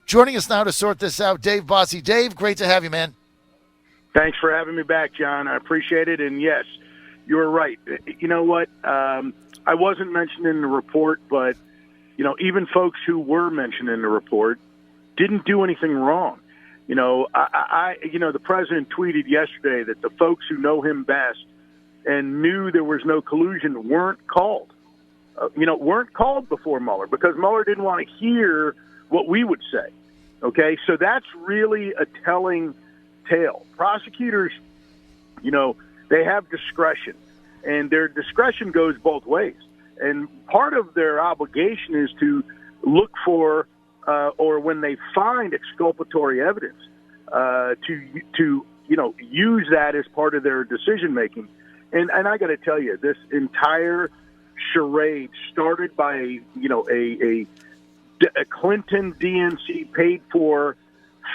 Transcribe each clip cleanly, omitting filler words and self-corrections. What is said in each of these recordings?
Joining us now to sort this out, Dave Bossie. Dave, great to have you, man. Thanks for having me back, John. I appreciate it. And yes, you're right. You know what? I wasn't mentioned in the report, but, even folks who were mentioned in the report didn't do anything wrong. The president tweeted yesterday that the folks who know him best and knew there was no collusion weren't called. Weren't called before Mueller because Mueller didn't want to hear what we would say. Okay, so that's really a telling tale. Prosecutors, they have discretion, and their discretion goes both ways. And part of their obligation is to look for, or when they find exculpatory evidence, to use that as part of their decision making. And I got to tell you, this entire charade started by a Clinton DNC paid for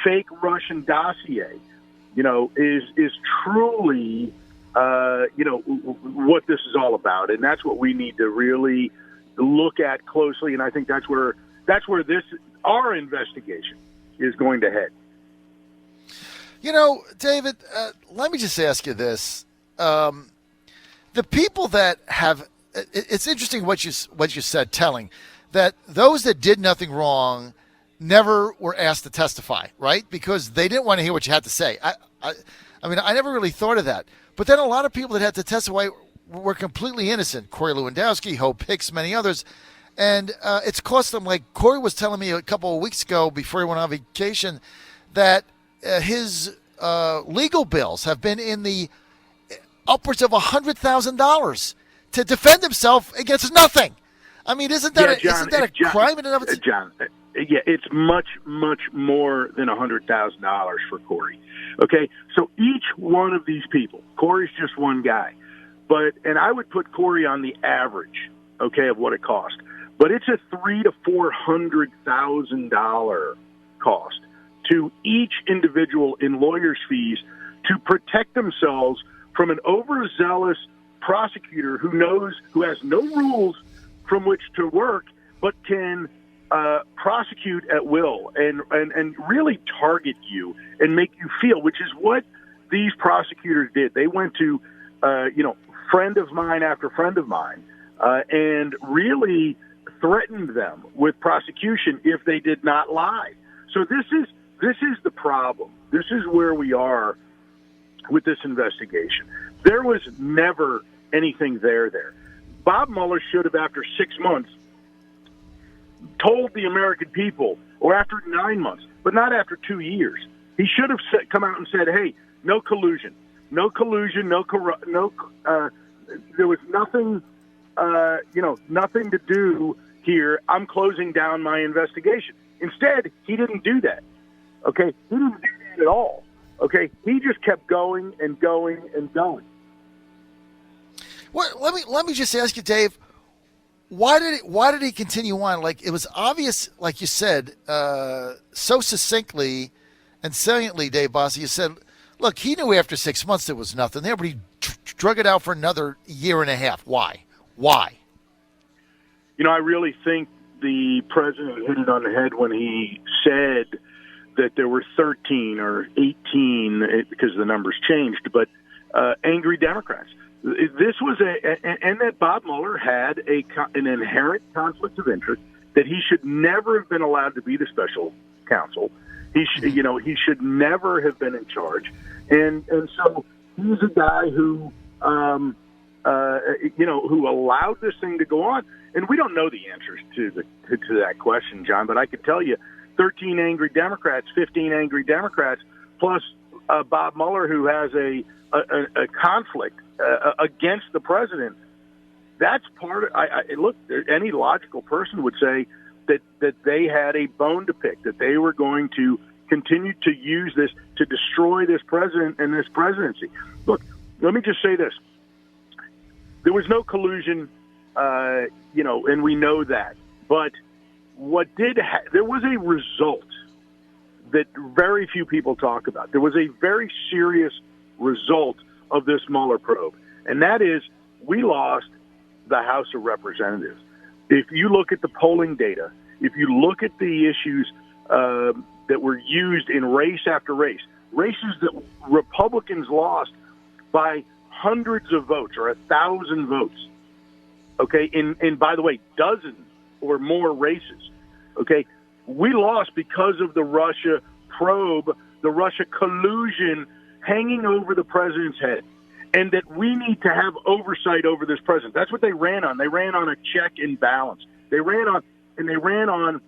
fake Russian dossier, is truly what this is all about, and that's what we need to really look at closely. And I think that's where our investigation is going to head. David, let me just ask you this: the people that have it's interesting what you said, telling that those that did nothing wrong never were asked to testify, right? Because they didn't want to hear what you had to say. I mean, I never really thought of that. But then a lot of people that had to testify were completely innocent. Corey Lewandowski, Hope Hicks, many others. And it's cost them, like Corey was telling me a couple of weeks ago before he went on vacation, that his legal bills have been in the upwards of $100,000 to defend himself against nothing. I mean, isn't that a crime in and of itself? John, it's much, much more than $100,000 for Corey. Okay, so each one of these people, Corey's just one guy, and I would put Corey on the average, okay, of what it cost. But it's a $300,000 to $400,000 cost to each individual in lawyers' fees to protect themselves from an overzealous prosecutor who has no rules from which to work, but can prosecute at will and really target you and make you feel, which is what these prosecutors did. They went to, friend of mine after friend of mine, and really threatened them with prosecution if they did not lie. So this is the problem. This is where we are with this investigation. There was never anything there. Bob Mueller should have, after 6 months, told the American people, or after 9 months, but not after 2 years. He should have come out and said, "Hey, no collusion, there was nothing, nothing to do here. I'm closing down my investigation." Instead, he didn't do that. Okay, he didn't do that at all. Okay, he just kept going and going and going. Well, let me just ask you, Dave. Why did he continue on? Like, it was obvious, like you said, so succinctly and saliently, Dave Bossie. You said, look, he knew after 6 months there was nothing there, but he drug it out for another year and a half. Why? I really think the president hit it on the head when he said that there were 13 or 18, because the numbers changed, but angry Democrats. This was and that Bob Mueller had an inherent conflict of interest, that he should never have been allowed to be the special counsel. He should never have been in charge, and so he's a guy who who allowed this thing to go on. And we don't know the answers to that question, John, but I could tell you 13 angry Democrats, 15 angry Democrats, plus Bob Mueller, who has a conflict against the president. That's part of look, any logical person would say that they had a bone to pick, that they were going to continue to use this to destroy this president and this presidency. Look, let me just say this. There was no collusion, and we know that. But what there was a result that very few people talk about. There was a very serious result of this Mueller probe, and that is we lost the House of Representatives. If you look at the polling data, if you look at the issues that were used in race after race, races that Republicans lost by hundreds of votes or 1,000 votes. Okay, in by the way, dozens or more races. Okay, we lost because of the Russia probe, the Russia collusion hanging over the president's head, and that we need to have oversight over this president. That's what they ran on. They ran on a check and balance. They ran on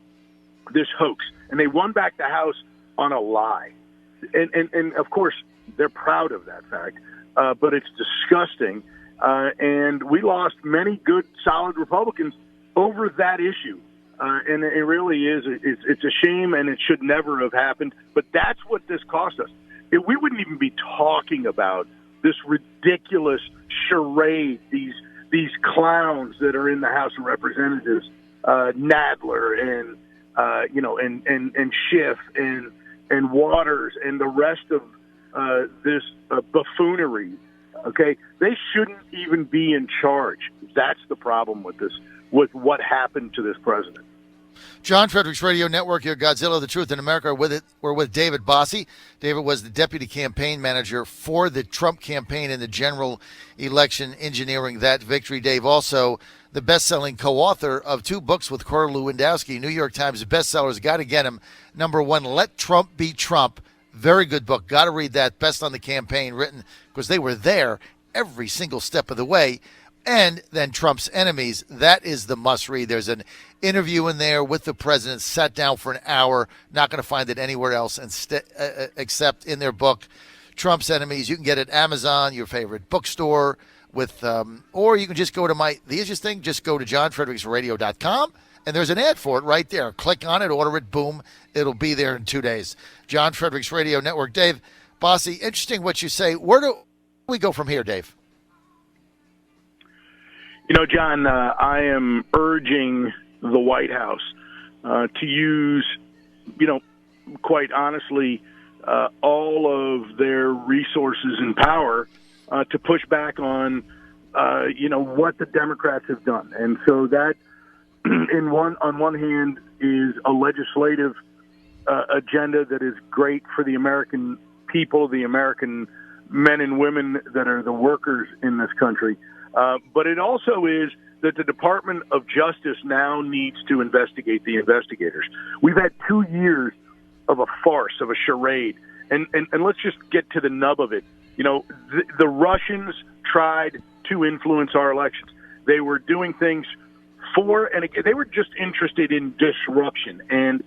this hoax, and they won back the House on a lie. And of course, they're proud of that fact, but it's disgusting. And we lost many good, solid Republicans over that issue. And it really is. It's a shame, and it should never have happened. But that's what this cost us. We wouldn't even be talking about this ridiculous charade, these clowns that are in the House of Representatives, Nadler and and Schiff and Waters and the rest of this buffoonery. Okay, they shouldn't even be in charge. That's the problem with this, with what happened to this president. John Fredericks Radio Network here, Godzilla, the Truth in America. We're with David Bossie. David was the deputy campaign manager for the Trump campaign in the general election, engineering that victory. Dave, also the best-selling co-author of 2 books with Cora Lewandowski, New York Times bestsellers. Got to get him. Number 1, Let Trump Be Trump. Very good book. Got to read that. Best on the Campaign, written because they were there every single step of the way. And then Trump's Enemies. That is the must-read. There's an interview in there with the president, sat down for an hour. Not going to find it anywhere else except in their book, Trump's Enemies. You can get it at Amazon, your favorite bookstore, or you can just go to the easiest thing, just go to johnfredericksradio.com, and there's an ad for it right there. Click on it, order it, boom, it'll be there in 2 days. John Fredericks Radio Network. Dave Bossie, interesting what you say. Where do we go from here, Dave? John, I am urging the White House to use, quite honestly, all of their resources and power to push back on, what the Democrats have done. And so that, on one hand, is a legislative agenda that is great for the American people, the American men and women that are the workers in this country. But it also is that the Department of Justice now needs to investigate the investigators. We've had 2 years of a farce, of a charade. And let's just get to the nub of it. The Russians tried to influence our elections. They were doing things they were just interested in disruption and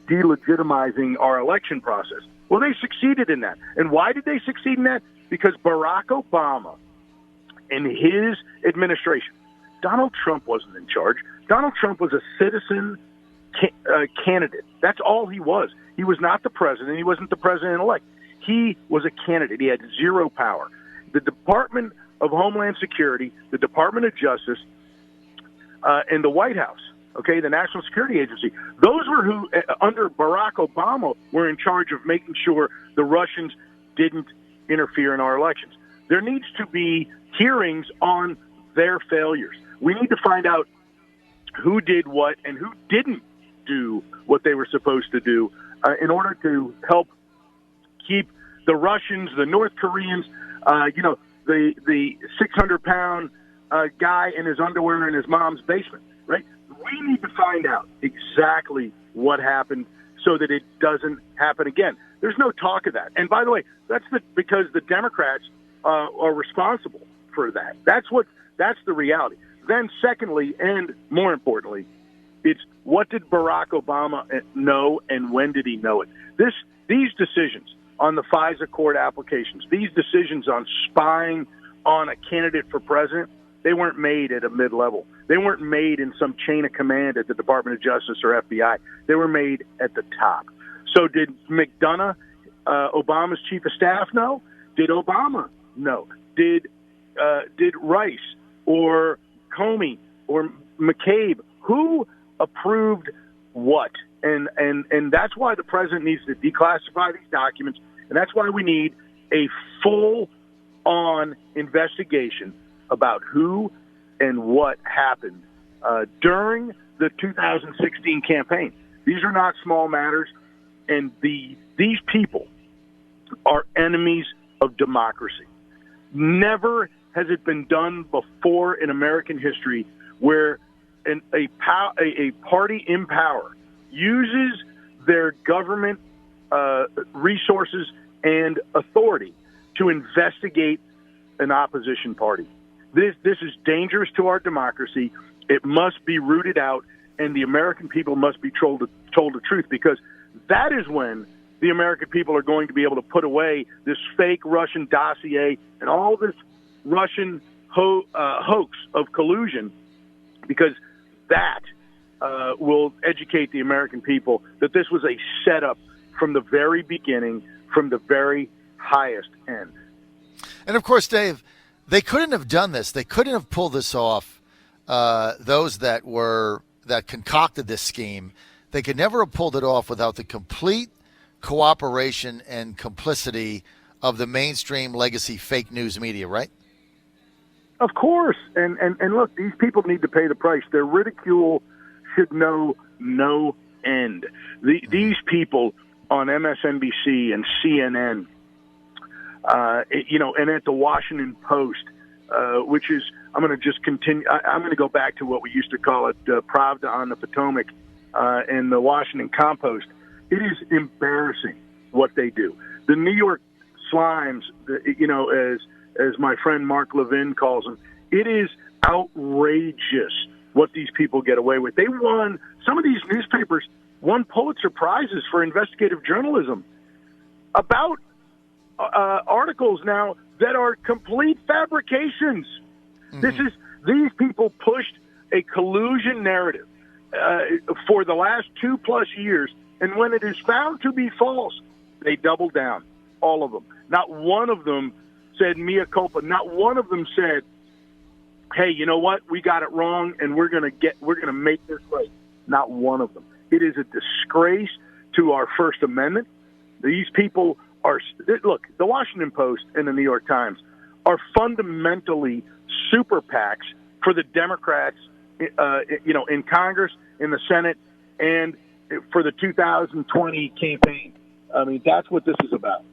delegitimizing our election process. Well, they succeeded in that. And why did they succeed in that? Because Barack Obama and his administration, Donald Trump wasn't in charge. Donald Trump was a citizen candidate. That's all he was. He was not the president. He wasn't the president-elect. He was a candidate. He had zero power. The Department of Homeland Security, the Department of Justice, and the White House, okay, the National Security Agency, those were who, under Barack Obama, were in charge of making sure the Russians didn't interfere in our elections. There needs to be hearings on their failures. We need to find out who did what and who didn't do what they were supposed to do in order to help keep the Russians, the North Koreans, the 600-pound guy in his underwear in his mom's basement, right? We need to find out exactly what happened so that it doesn't happen again. There's no talk of that. And by the way, that's because the Democrats are responsible for that. That's the reality. Then secondly, and more importantly, it's what did Barack Obama know and when did he know it? These decisions on the FISA court applications, these decisions on spying on a candidate for president, they weren't made at a mid-level. They weren't made in some chain of command at the Department of Justice or FBI. They were made at the top. So did McDonough, Obama's chief of staff, know? Did Obama know? Did Rice or Comey or McCabe, who approved what? And that's why the president needs to declassify these documents, and that's why we need a full-on investigation about who and what happened during the 2016 campaign. These are not small matters, and these people are enemies of democracy. Never has it been done before in American history where a party in power uses their government resources and authority to investigate an opposition party. This is dangerous to our democracy. It must be rooted out, and the American people must be told the truth, because that is when the American people are going to be able to put away this fake Russian dossier and all this Russian hoax of collusion, because that will educate the American people that this was a setup from the very beginning, from the very highest end. And, of course, Dave, they couldn't have done this. They couldn't have pulled this off, those that concocted this scheme. They could never have pulled it off without the complete cooperation and complicity of the mainstream legacy fake news media, right? Of course. And look, these people need to pay the price. Their ridicule should know no end. These people on MSNBC and CNN, and at the Washington Post, which is, I'm going to just continue. I'm going to go back to what we used to call it, Pravda on the Potomac, and the Washington Compost. It is embarrassing what they do. The New York Slimes, as my friend Mark Levin calls them, it is outrageous what these people get away with. Some of these newspapers won Pulitzer Prizes for investigative journalism about articles now that are complete fabrications. Mm-hmm. These people pushed a collusion narrative for the last 2+ years, and when it is found to be false, they double down, all of them. Not one of them said mea culpa. Not one of them said, hey, you know what? We got it wrong, and we're going to make this right. Not one of them. It is a disgrace to our First Amendment. These people look, the Washington Post and the New York Times are fundamentally super PACs for the Democrats, in Congress, in the Senate, and for the 2020 campaign. I mean, that's what this is about.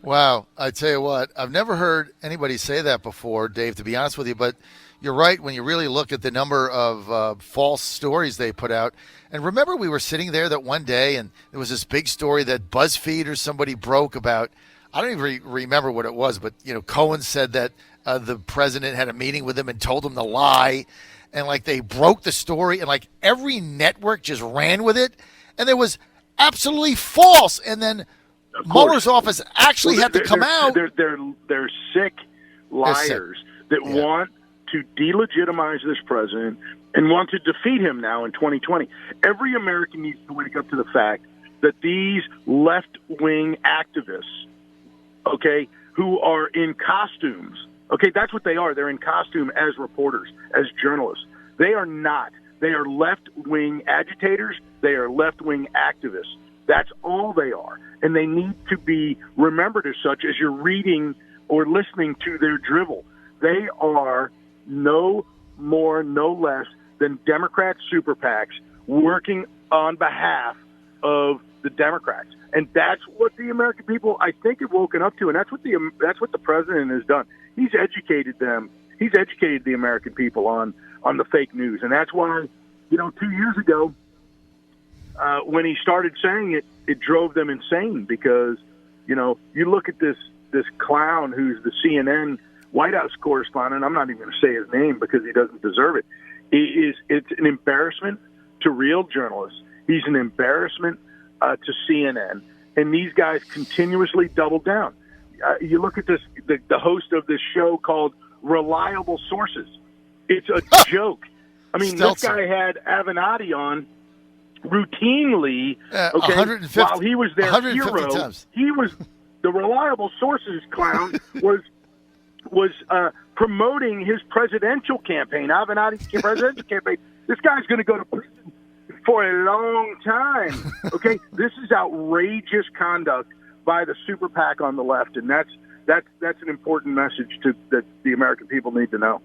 Wow. I tell you what, I've never heard anybody say that before, Dave, to be honest with you, but you're right when you really look at the number of false stories they put out. And remember, we were sitting there that one day, and there was this big story that BuzzFeed or somebody broke about. I don't even remember what it was, but Cohen said that the president had a meeting with him and told him to lie, and they broke the story, and every network just ran with it, and it was absolutely false. And then Mueller's office actually had to come out. They're sick liars that want to delegitimize this president and want to defeat him now in 2020. Every American needs to wake up to the fact that these left-wing activists, who are in costumes, that's what they are. They're in costume as reporters, as journalists. They are not. They are left-wing agitators. They are left-wing activists. That's all they are. And they need to be remembered as such as you're reading or listening to their drivel. They are no more, no less than Democrat super PACs working on behalf of the Democrats. And that's what the American people, I think, have woken up to. And that's what the president has done. He's educated them. He's educated the American people on the fake news. And that's why, 2 years ago, when he started saying it, it drove them insane because, you look at this clown who's the CNN White House correspondent. I'm not even going to say his name because he doesn't deserve it. It's an embarrassment to real journalists. He's an embarrassment to CNN, and these guys continuously double down. You look at the host of this show called Reliable Sources. It's a joke. I mean, this guy had Avenatti on routinely, 150, while he was their hero. Times. He was the Reliable Sources clown was promoting his presidential campaign, Avenatti's presidential campaign. This guy's going to go to prison for a long time. This is outrageous conduct by the super PAC on the left, and that's an important message that the American people need to know.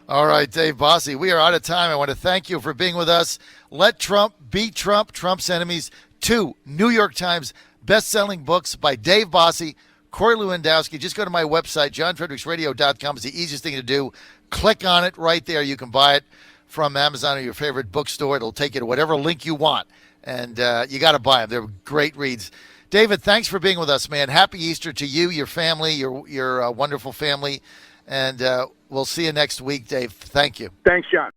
All right, Dave Bossie, we are out of time. I want to thank you for being with us. Let Trump Beat Trump, Trump's Enemies, 2 New York Times best-selling books by Dave Bossie, Corey Lewandowski. Just go to my website, johnfredericksradio.com. It's the easiest thing to do. Click on it right there. You can buy it from Amazon or your favorite bookstore. It'll take you to whatever link you want, and you got to buy them. They're great reads. David, thanks for being with us, man. Happy Easter to you, your family, your wonderful family, and we'll see you next week, Dave. Thank you. Thanks, John.